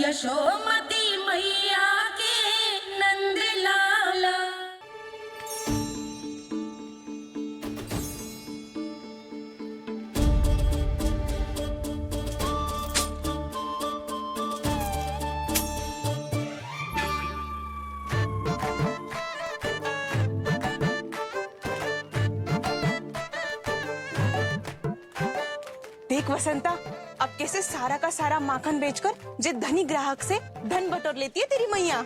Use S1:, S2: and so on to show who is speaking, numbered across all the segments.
S1: यशोमती मैया के नंद लाला।
S2: देख वसंता, अब कैसे सारा का सारा माखन बेचकर जो धनी ग्राहक से धन बटोर लेती है तेरी मैया।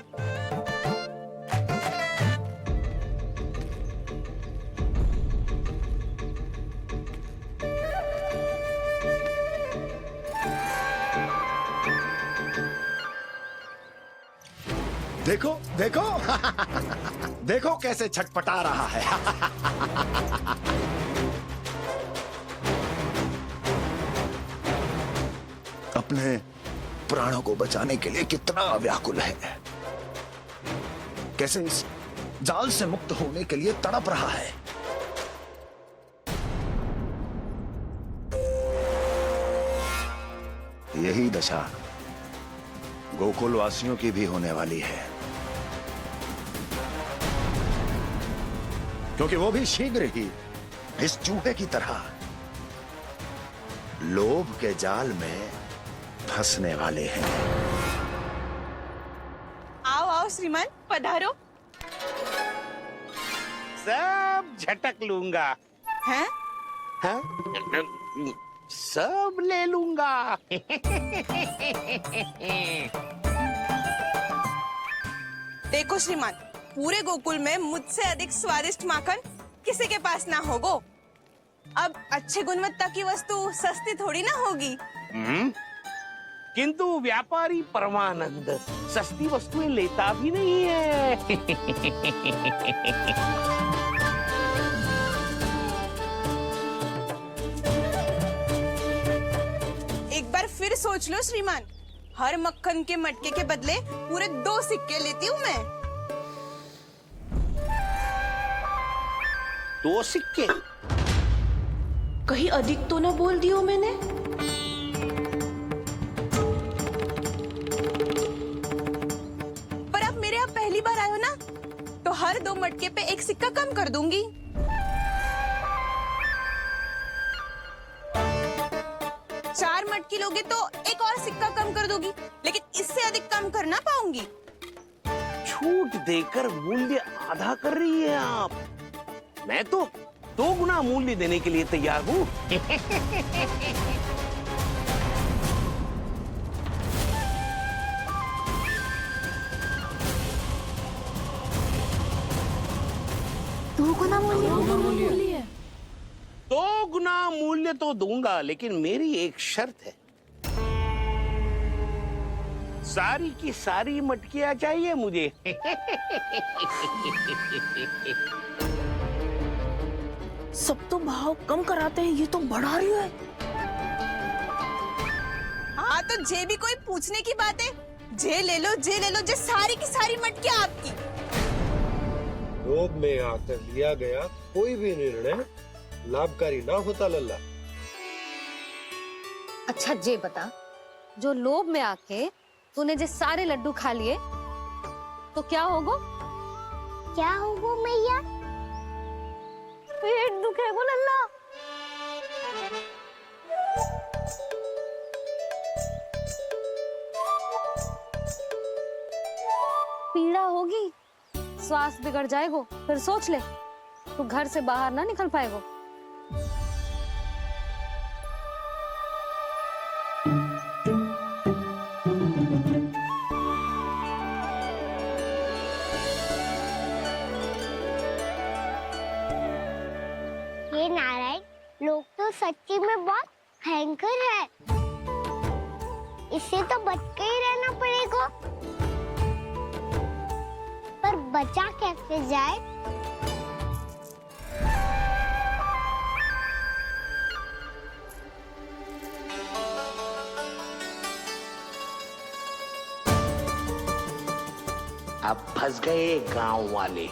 S3: देखो देखो देखो कैसे छटपटा रहा है। अपने प्राणों को बचाने के लिए कितना व्याकुल है, कैसे इस जाल से मुक्त होने के लिए तड़प रहा है। यही दशा गोकुल वासियों की भी होने वाली है, क्योंकि वो भी शीघ्र ही इस चूहे की तरह लोभ के जाल में फंसने वाले हैं।
S2: आओ आओ श्रीमान, पधारो।
S4: सब झटक लूंगा।
S2: हैं?
S4: हाँ? सब ले लूंगा।
S2: देखो श्रीमान, पूरे गोकुल में मुझसे अधिक स्वादिष्ट माखन किसी के पास ना होगो। अब अच्छे गुणवत्ता की वस्तु सस्ती थोड़ी ना होगी।
S4: किंतु व्यापारी परमानंद सस्ती वस्तुएं लेता भी नहीं है।
S2: एक बार फिर सोच लो श्रीमान, हर मक्खन के मटके के बदले पूरे 2 सिक्के लेती हूँ मैं।
S4: 2 सिक्के?
S1: कहीं अधिक तो ना बोल दियो मैंने?
S2: पर अब मेरे यहाँ पहली बार आए हो ना, तो हर 2 मटके पे 1 सिक्का कम कर दूंगी। चार मटकी लोगे तो 1 और सिक्का कम कर दोगी, लेकिन इससे अधिक कम कर ना पाऊंगी।
S4: छूट देकर मूल्य आधा कर रही है आप। मैं तो 2 गुना मूल्य देने के लिए तैयार हूँ।
S1: दो गुना मूल्य?
S4: 2 गुना मूल्य तो दूंगा, लेकिन मेरी एक शर्त है। सारी की सारी मटकियां चाहिए मुझे।
S1: सब तो भाव कम कराते हैं, ये तो बढ़ा रही है।
S2: हाँ तो जे भी कोई पूछने की बात है, जे ले लो, जे ले लो, जे सारी की सारी मटकियां आपकी।
S5: लोभ में आकर लिया गया कोई भी निर्णय लाभकारी ना होता लल्ला।
S6: अच्छा जे बता, जो लोभ में आके तूने जो सारे लड्डू खा लिए तो क्या होगा?
S7: क्या होगा मैया?
S6: पेट दुखेगा लल्ला। पीड़ा होगी, स्वास्थ्य बिगड़ जाएगा। फिर सोच ले, तू घर से बाहर ना निकल पाएगा।
S7: ये नारायण, लोग तो सच्ची में बहुत भयंकर है। इससे तो बच के ही रहना पड़ेगा। पर बचा कैसे जाए?
S4: अब फंस गए गांव वाले।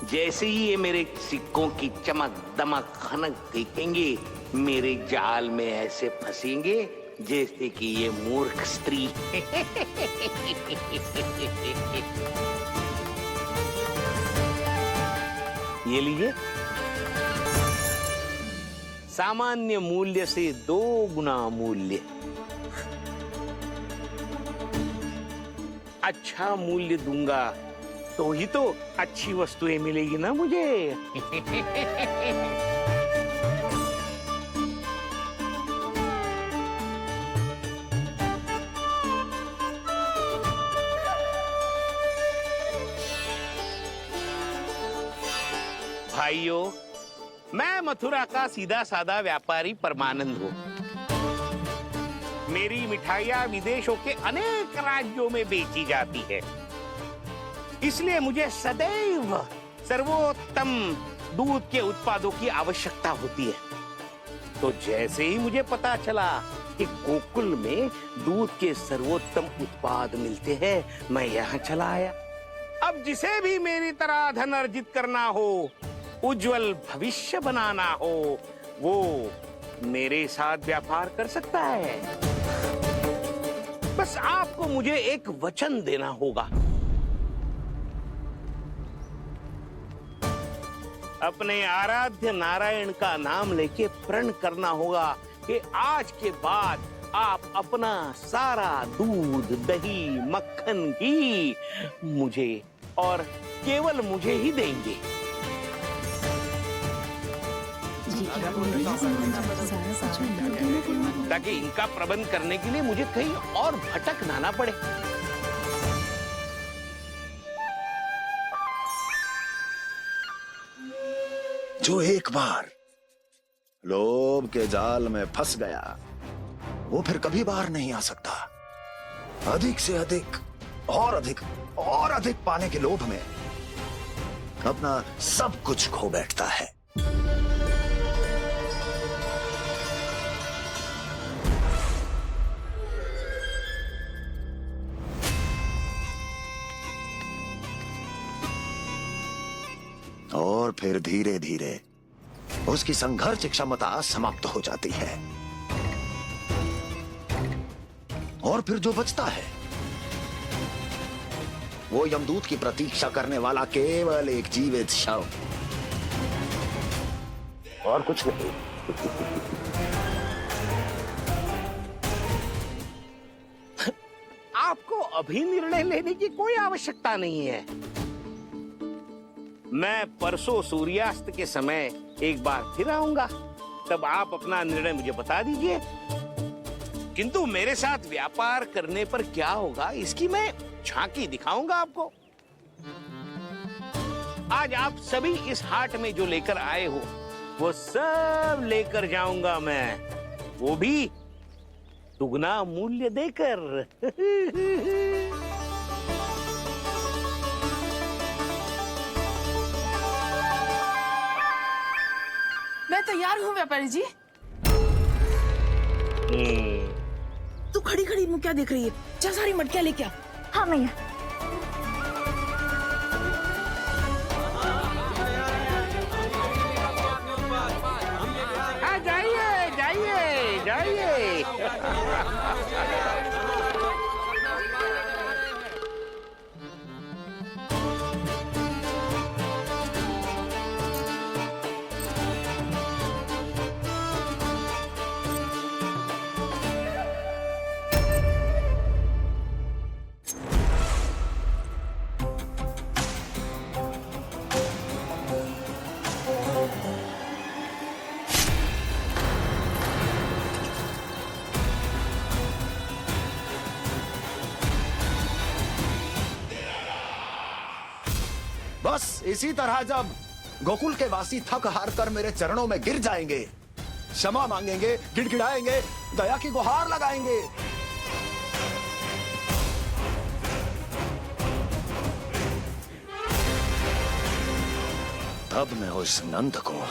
S4: जैसे ही ये मेरे सिक्कों की चमक दमक खनक देखेंगे, मेरे जाल में ऐसे फंसेंगे जैसे कि ये मूर्ख स्त्री। ये लीजिए, सामान्य मूल्य से 2 गुना मूल्य। अच्छा मूल्य दूंगा तो ही तो अच्छी वस्तुएं मिलेगी ना मुझे। भाइयों, मैं मथुरा का सीधा साधा व्यापारी परमानंद हूँ। मेरी मिठाइयाँ विदेशों के अनेक राज्यों में बेची जाती है, इसलिए मुझे सदैव सर्वोत्तम दूध के उत्पादों की आवश्यकता होती है। तो जैसे ही मुझे पता चला कि गोकुल में दूध के सर्वोत्तम उत्पाद मिलते हैं, मैं यहाँ चला आया। अब जिसे भी मेरी तरह धन अर्जित करना हो, उज्जवल भविष्य बनाना हो, वो मेरे साथ व्यापार कर सकता है। बस आपको मुझे एक वचन देना होगा। अपने आराध्य नारायण का नाम लेके प्रण करना होगा कि आज के बाद आप अपना सारा दूध, दही, मक्खन, घी मुझे और केवल मुझे ही देंगे। ताकि इनका प्रबंध करने के लिए मुझे कहीं और भटकना ना पड़े।
S3: जो एक बार लोभ के जाल में फंस गया, वो फिर कभी बाहर नहीं आ सकता। अधिक से अधिक और अधिक और अधिक पाने के लोभ में अपना सब कुछ खो बैठता है। और फिर धीरे धीरे उसकी संघर्ष क्षमता समाप्त हो जाती है, और फिर जो बचता है वो यमदूत की प्रतीक्षा करने वाला केवल एक जीवित शव, और कुछ नहीं।
S4: आपको अभी निर्णय लेने की कोई आवश्यकता नहीं है। मैं परसों सूर्यास्त के समय एक बार फिर आऊंगा, तब आप अपना निर्णय मुझे बता दीजिए। किंतु मेरे साथ व्यापार करने पर क्या होगा, इसकी मैं झांकी दिखाऊंगा आपको। आज आप सभी इस हाट में जो लेकर आए हो, वो सब लेकर जाऊंगा मैं, वो भी दुगना मूल्य देकर।
S1: मैं तैयार हूँ व्यापारी जी। तू खड़ी खड़ी मुँह क्या देख रही है? जा सारी मटकियाँ लेके आ।
S7: हाँ भैया।
S4: हाँ, जाइए जाइए जाइए।
S3: बस इसी तरह जब गोकुल के वासी थक हार कर मेरे चरणों में गिर जाएंगे, क्षमा मांगेंगे, गिड़गिड़ाएंगे, दया की गुहार लगाएंगे, तब मैं उस नंद को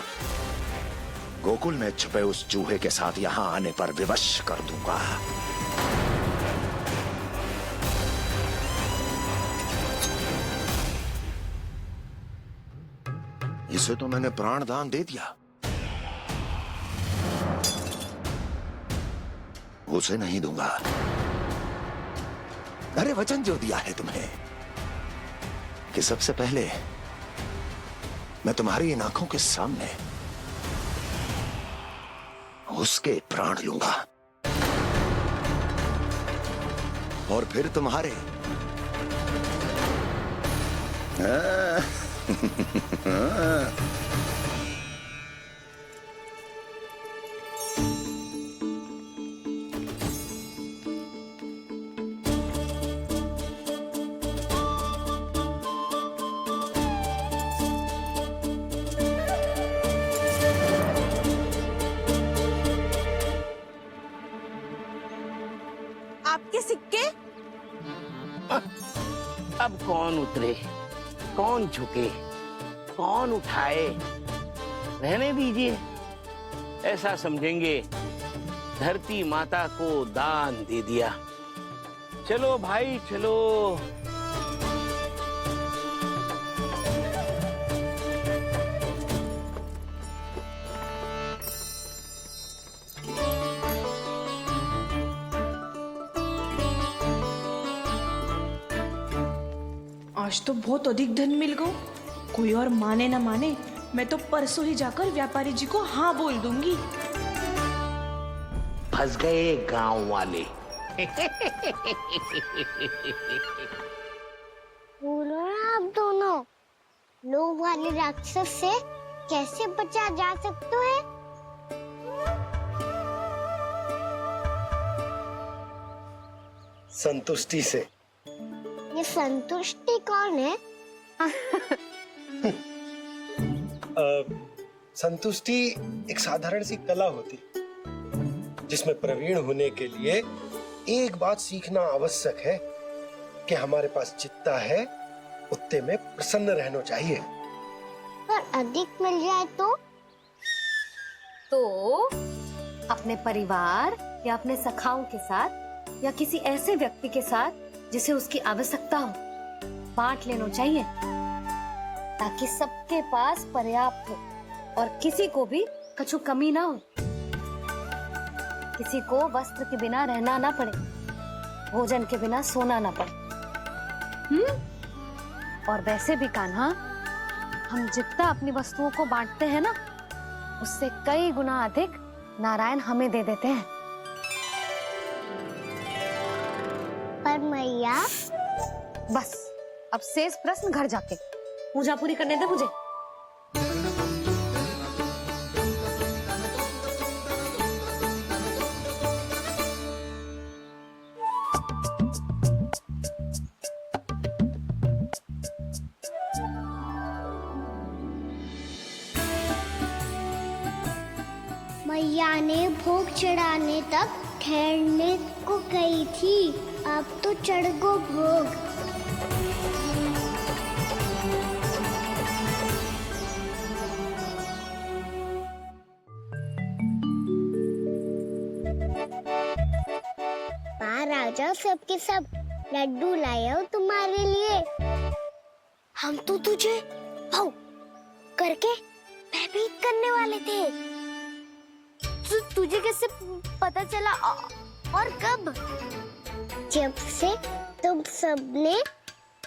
S3: गोकुल में छुपे उस चूहे के साथ यहां आने पर विवश कर दूंगा। इसे तो मैंने प्राण दान दे दिया, उसे नहीं दूंगा। अरे वचन जो दिया है तुम्हें कि सबसे पहले मैं तुम्हारी इन आंखों के सामने उसके प्राण लूंगा और फिर तुम्हारे।
S2: आपके सिक्के?
S4: अब कौन उतरे, कौन झुके, कौन उठाए, रहने दीजिए। ऐसा समझेंगे धरती माता को दान दे दिया। चलो भाई चलो।
S1: आज तो बहुत अधिक धन मिल गया। कोई और माने ना माने, मैं तो परसों ही जाकर व्यापारी जी को हाँ बोल दूंगी।
S4: फंस गए गांव वाले।
S7: बोलो ना आप दोनों, लोभ वाले राक्षस से कैसे बचा जा सकते हैं?
S5: संतुष्टि से।
S7: ये संतुष्टि कौन है?
S5: संतुष्टि एक साधारण सी कला होती जिसमें प्रवीण होने के लिए एक बात सीखना आवश्यक है कि हमारे पास जितना है उतने में प्रसन्न रहना चाहिए।
S7: पर अधिक मिल जाए
S6: तो अपने परिवार या अपने सखाओं के साथ या किसी ऐसे व्यक्ति के साथ जिसे उसकी आवश्यकता हो बांट लेना चाहिए, ताकि सबके पास पर्याप्त हो और किसी को भी कछु कमी ना हो, किसी को वस्त्र के बिना रहना ना पड़े, भोजन के बिना सोना ना पड़े। और वैसे भी कान्हा, हम जितना अपनी वस्तुओं को बांटते हैं ना, उससे कई गुना अधिक नारायण हमें दे देते हैं।
S7: पर मैया।
S6: बस अब शेष प्रश्न घर जाके पूजा पूरी करने दे मुझे।
S7: मैया ने भोग चढ़ाने तक ठहरने को कही थी, अब तो चढ़ गो भोग। बाहर आ जाओ, सबके सब लड्डू लाए हो तुम्हारे लिए। हम तो तुझे भाव करके भयभीत करने वाले थे। तुझे कैसे पता चला और कब? जब से तुम सबने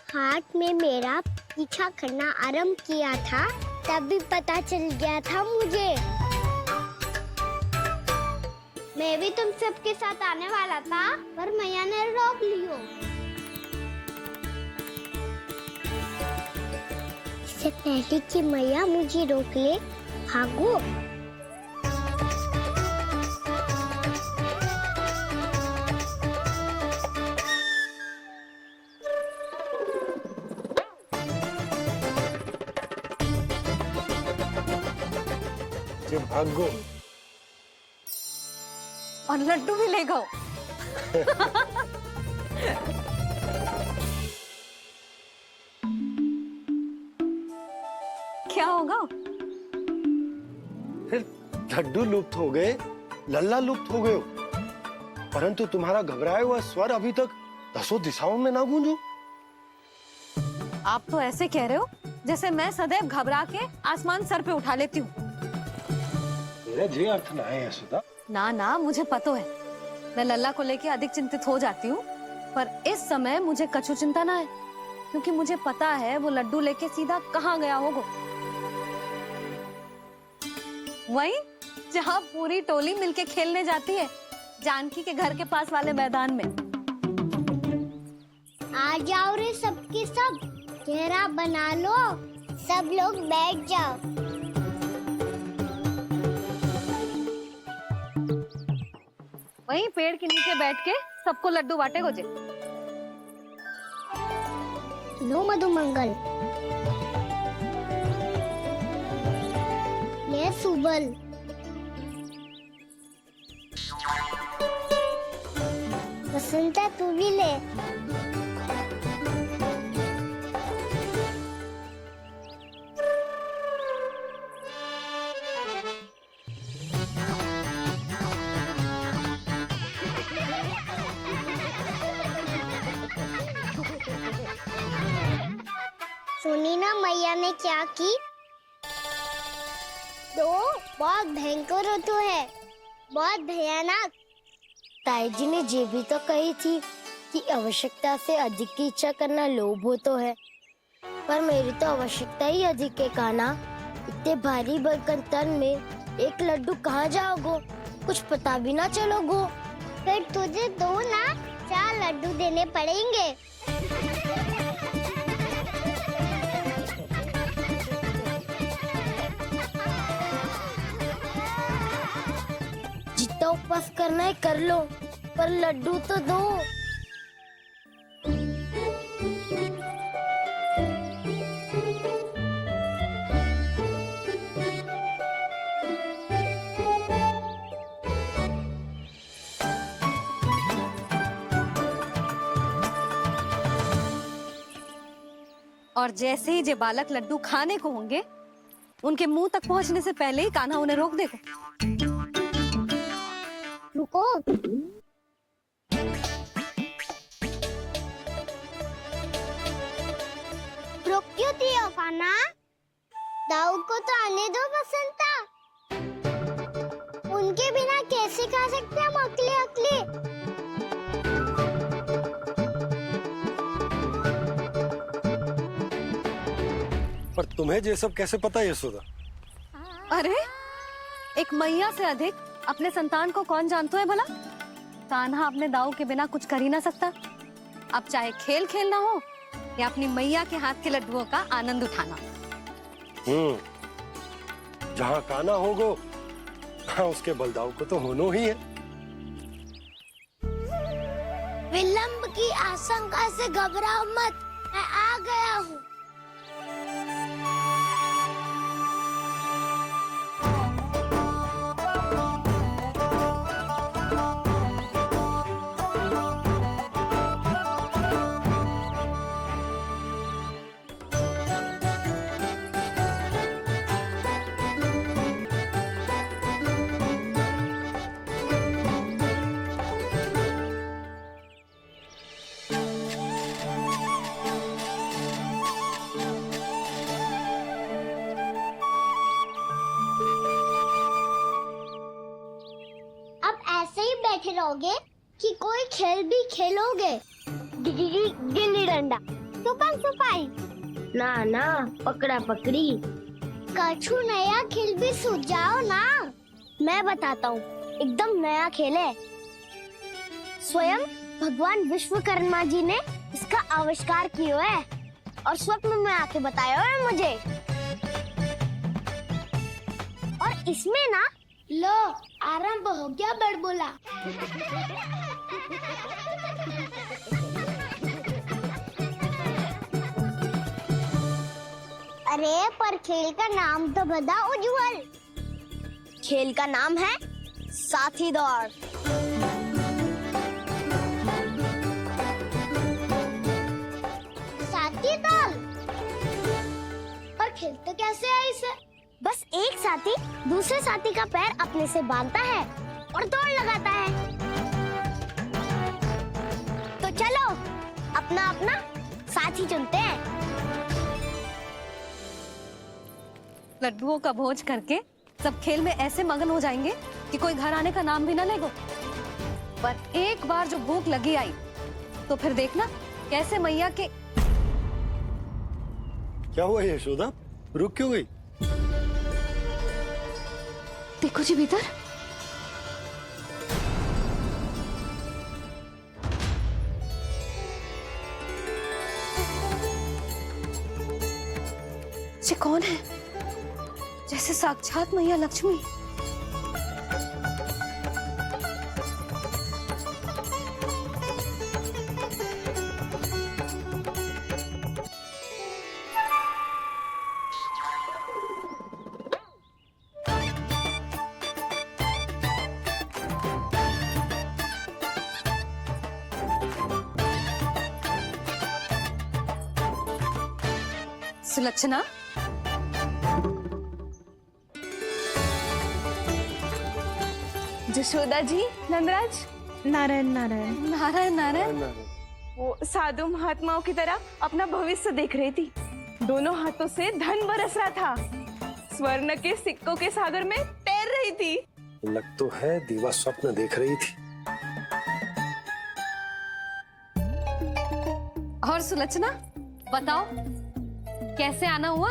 S7: हाथ में मेरा पीछा करना आरंभ किया था, तभी पता चल गया था मुझे। मैं भी तुम सबके साथ आने वाला था, पर मैया ने रोक लियो। इससे पहले कि मैया मुझे रोक ले, भागो।
S5: भागो।
S6: और लड्डू भी ले गो। क्या होगा?
S5: लड्डू लुप्त हो गए, लल्ला लुप्त हो गए, परंतु तुम्हारा घबराया हुआ स्वर अभी तक 10 दिशाओं में ना गूंजो।
S6: आप तो ऐसे कह रहे हो जैसे मैं सदैव घबरा के आसमान सर पे उठा लेती हूँ।
S5: मेरा जे अर्थ ना है सुधा।
S6: ना ना, मुझे पता है। मैं लल्ला को लेके अधिक चिंतित हो जाती हूँ, पर इस समय मुझे कछु चिंता ना है, क्योंकि मुझे पता है वो लड्डू लेके सीधा कहाँ गया होगा। वहीं जहाँ पूरी टोली मिलके खेलने जाती है, जानकी के घर के पास वाले मैदान में।
S7: आ जाओ रे सबके सब, घेरा बना लो, सब लोग बैठ जाओ।
S6: वहीं पेड़ के नीचे बैठ के सबको लड्डू बांटे गोजे।
S7: लो मधुमंगल, ये सुबल, बसंता तू भी ले। सुनी ना मैया ने क्या की? तो बहुत भयंकर ऋतु है, बहुत भयानक। ताई जी ने ये भी तो कही थी कि आवश्यकता से अधिक की इच्छा करना लोभ हो तो है, पर मेरी तो आवश्यकता ही अधिक है कान्हा। इतने भारी बर्तन तन में एक लड्डू कहाँ जाओगो, कुछ पता भी ना चलोगो। फिर तुझे 2 ना 4 लड्डू देने पड़ेंगे। जितना उपवास करना है कर लो, पर लड्डू तो दो।
S6: और जैसे ही जे बालक लड्डू खाने को होंगे, उनके मुंह तक पहुंचने से पहले ही कान्हा उन्हें रोक देगा।
S7: रुको, रोक क्यों दिया कान्हा? दाऊ को तो आने दो बसंता, उनके बिना कैसे खा सकते हम अकेले अकेले?
S5: पर तुम्हें ये सब कैसे पता है यशोदा?
S6: अरे, एक मैया से अधिक अपने संतान को कौन जानता है भला? कान्हा अपने दाऊ के बिना कुछ कर ही ना सकता। अब चाहे खेल खेलना हो या अपनी मैया के हाथ के लड्डुओं का आनंद उठाना।
S5: जहाँ कान्हा होगो, हाँ उसके बलदाऊ को तो होनो ही है।
S7: विलंब की आशंका से घबराओ मत, मैं आ गया हूँ। बैठे रहोगे कि कोई खेल भी खेलोगे? गिल्ली डंडा, छुपन छुपाई, ना ना पकड़ा पकड़ी, कछु नया खेल भी सुझाओ ना। मैं बताता हूँ, एकदम नया खेल है। स्वयं भगवान विश्वकर्मा जी ने इसका आविष्कार किया है और स्वप्न में आके बताया है मुझे। और इसमें ना, लो आरंभ हो गया बड़बोला। अरे पर खेल का नाम तो बता उज्जवल। खेल का नाम है साथी दौड़। साथी दौड़? पर खेलते कैसे है इसे? बस एक साथी दूसरे साथी का पैर अपने से बांधता है और दौड़ लगाता है। तो चलो अपना अपना साथी चुनते हैं।
S6: लड्डुओं का भोज करके सब खेल में ऐसे मगन हो जाएंगे कि कोई घर आने का नाम भी ना लेगो। पर एक बार जो भूख लगी आई तो फिर देखना कैसे मैया के।
S5: क्या हुआ यशोदा, रुक क्यों गई?
S6: देखो जी भीतर। ये कौन है? जैसे साक्षात मैया लक्ष्मी। सुलक्षणा,
S2: जशोदा जी, नंदराज,
S1: नारायण नारायण।
S6: नारायण नारायण।
S2: वो साधु महात्माओं की तरह अपना भविष्य देख रही थी। दोनों हाथों से धन बरस रहा था। स्वर्ण के सिक्कों के सागर में तैर रही थी।
S5: लग तो है दीवा स्वप्न देख रही थी।
S6: और सुलक्षणा बताओ, कैसे आना हुआ,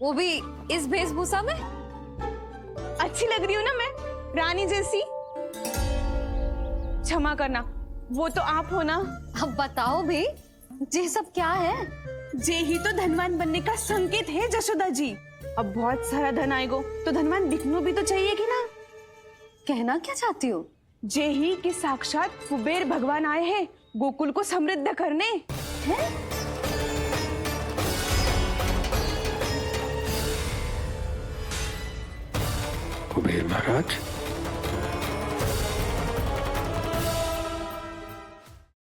S6: वो भी इस वेशभूषा में?
S2: अच्छी लग रही हूँ ना मैं, रानी जैसी? क्षमा करना, वो तो आप हो ना।
S6: अब बताओ भी, ये सब क्या है?
S2: जे ही तो धनवान बनने का संकेत है जशोदा जी। अब बहुत सारा धन आएगा तो धनवान दिखना भी तो चाहिए कि ना।
S6: कहना क्या चाहती हो?
S2: जे ही कि साक्षात कुबेर भगवान आए हैं गोकुल को समृद्ध करने। हैं?
S5: कुबेर महाराज,